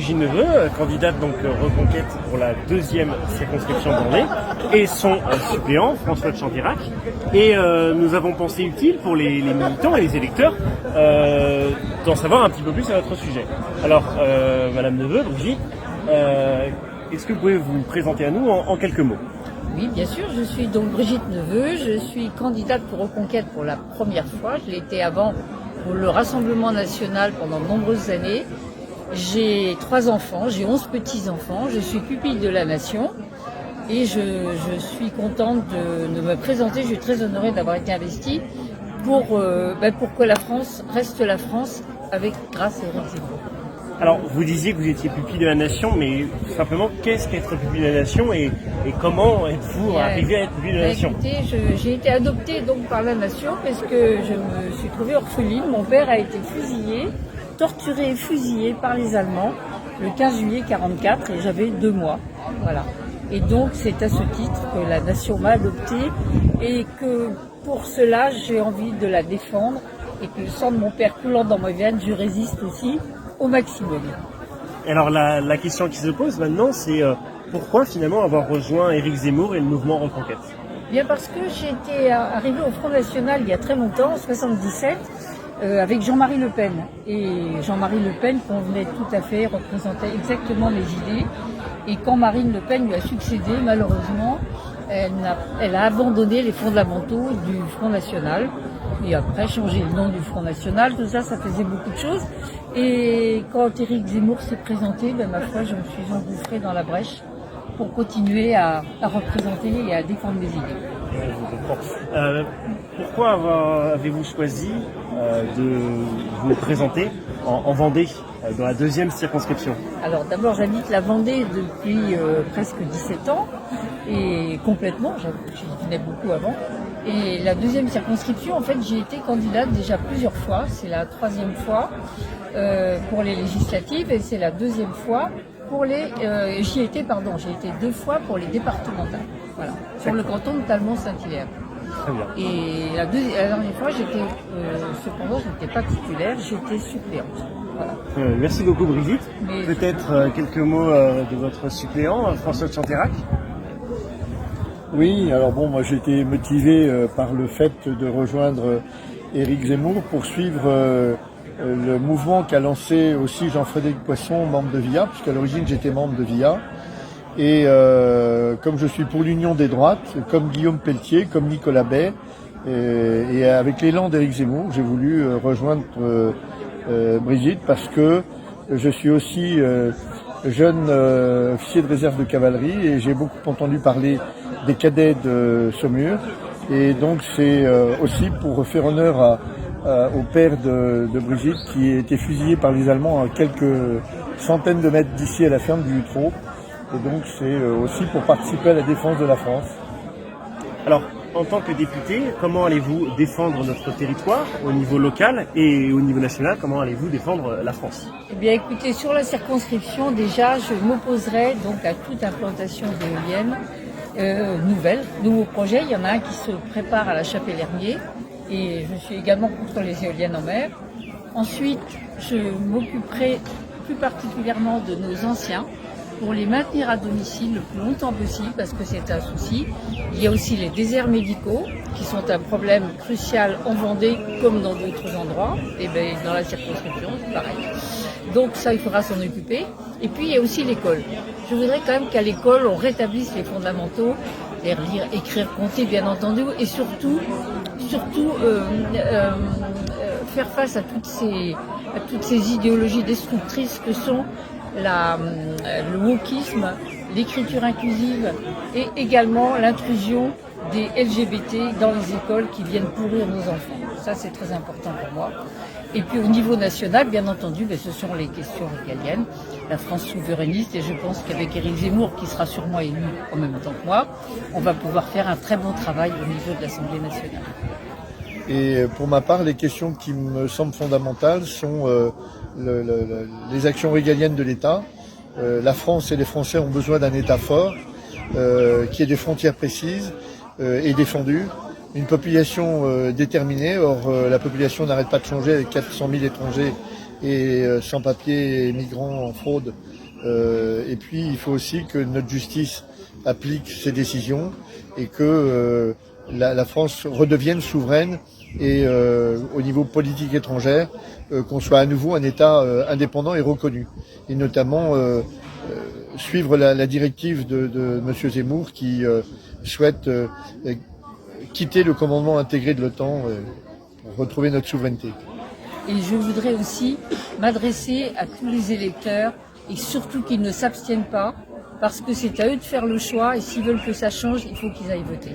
Brigitte Neveu, candidate donc Reconquête pour la deuxième circonscription Vendée, et son suppléant François de Chantirac. Et nous avons pensé utile pour les militants et les électeurs d'en savoir un petit peu plus à notre sujet. Alors, Madame Neveu, Brigitte, est-ce que vous pouvez vous présenter à nous en quelques mots? Oui, bien sûr, je suis donc Brigitte Neveu, je suis candidate pour Reconquête pour la première fois. Je l'ai été avant pour le Rassemblement national pendant de nombreuses années. J'ai 3 enfants, j'ai 11 petits-enfants, je suis pupille de la Nation et je suis contente de me présenter. Je suis très honorée d'avoir été investie pour que la France reste la France grâce à Éric Zemmour. Alors, vous disiez que vous étiez pupille de la Nation, mais simplement, qu'est-ce qu'être pupille de la Nation et comment êtes-vous arrivé à être pupille de la Nation? Écoutez, j'ai été adoptée donc par la Nation parce que je me suis trouvée orpheline. Mon père a été fusillé, torturé et fusillé par les Allemands le 15 juillet 1944 et j'avais 2 mois. Voilà. Et donc, c'est à ce titre que la Nation m'a adoptée et que pour cela, j'ai envie de la défendre et que le sang de mon père coulant dans mes veines, je résiste aussi au maximum. Alors la question qui se pose maintenant, c'est pourquoi finalement avoir rejoint Éric Zemmour et le mouvement Reconquête? Bien parce que j'étais arrivée au Front National il y a très longtemps, en 1977, avec Jean-Marie Le Pen. Et Jean-Marie Le Pen convenait tout à fait, représentait exactement mes idées. Et quand Marine Le Pen lui a succédé, malheureusement, elle a abandonné les fondamentaux du Front National. Et après, changer le nom du Front National, tout ça, ça faisait beaucoup de choses. Et quand Éric Zemmour s'est présenté, ma foi, je me suis engouffrée dans la brèche pour continuer à représenter et à défendre mes idées. Je comprends. Pourquoi avez-vous choisi de vous présenter en Vendée, dans la deuxième circonscription? Alors d'abord, j'habite la Vendée depuis presque 17 ans, et complètement, j'y venais beaucoup avant. Et la deuxième circonscription, en fait, j'ai été candidate déjà plusieurs fois. C'est la 3e fois pour les législatives et c'est la 2e fois pour les... j'ai été 2 fois pour les départementales. Voilà, sur le canton de Talmont-Saint-Hilaire. Très bien. Et la dernière fois, cependant, je n'étais pas titulaire, j'étais suppléante. Voilà. Merci beaucoup Brigitte. Peut-être quelques mots de votre suppléant, François de Chantirac. Oui, alors bon, moi j'ai été motivé par le fait de rejoindre Éric Zemmour pour suivre le mouvement qu'a lancé aussi Jean-Frédéric Poisson, membre de VIA, puisqu'à l'origine j'étais membre de VIA. Et comme je suis pour l'union des droites, comme Guillaume Pelletier, comme Nicolas Bay, et avec l'élan d'Éric Zemmour, j'ai voulu rejoindre Brigitte parce que je suis aussi jeune officier de réserve de cavalerie et j'ai beaucoup entendu parler des cadets de Saumur. Et donc c'est aussi pour faire honneur au père de Brigitte qui a été fusillé par les Allemands à quelques centaines de mètres d'ici à la ferme du Hutrot. Et donc c'est aussi pour participer à la défense de la France. Alors, en tant que député, comment allez-vous défendre notre territoire au niveau local et au niveau national? Comment allez-vous défendre la France? Eh bien, écoutez, sur la circonscription, déjà, je m'opposerai donc à toute implantation d'éoliennes nouveaux projets. Il y en a un qui se prépare à la Chapelle-Hermier et je suis également contre les éoliennes en mer. Ensuite, je m'occuperai plus particulièrement de nos anciens pour les maintenir à domicile le plus longtemps possible parce que c'est un souci. Il y a aussi les déserts médicaux qui sont un problème crucial en Vendée comme dans d'autres endroits. Et bien dans la circonscription, c'est pareil. Donc ça, il faudra s'en occuper. Et puis il y a aussi l'école. Je voudrais quand même qu'à l'école, on rétablisse les fondamentaux, lire, écrire, compter, bien entendu, et surtout faire face à toutes ces idéologies destructrices que sont le wokisme, l'écriture inclusive et également l'intrusion des LGBT dans les écoles qui viennent pourrir nos enfants. Ça, c'est très important pour moi. Et puis au niveau national, bien entendu, ce sont les questions régaliennes, la France souverainiste, et je pense qu'avec Éric Zemmour, qui sera sûrement élu en même temps que moi, on va pouvoir faire un très bon travail au niveau de l'Assemblée nationale. Et pour ma part, les questions qui me semblent fondamentales sont les actions régaliennes de l'État. La France et les Français ont besoin d'un État fort, qui ait des frontières précises et défendues. Une population déterminée, or la population n'arrête pas de changer avec 400 000 étrangers et sans-papiers et migrants en fraude. Et puis il faut aussi que notre justice applique ses décisions et que la France redevienne souveraine et au niveau politique étrangère, qu'on soit à nouveau un État indépendant et reconnu. Et notamment suivre la directive de M. Zemmour qui souhaite quitter le commandement intégré de l'OTAN pour retrouver notre souveraineté. Et je voudrais aussi m'adresser à tous les électeurs et surtout qu'ils ne s'abstiennent pas parce que c'est à eux de faire le choix et s'ils veulent que ça change, il faut qu'ils aillent voter.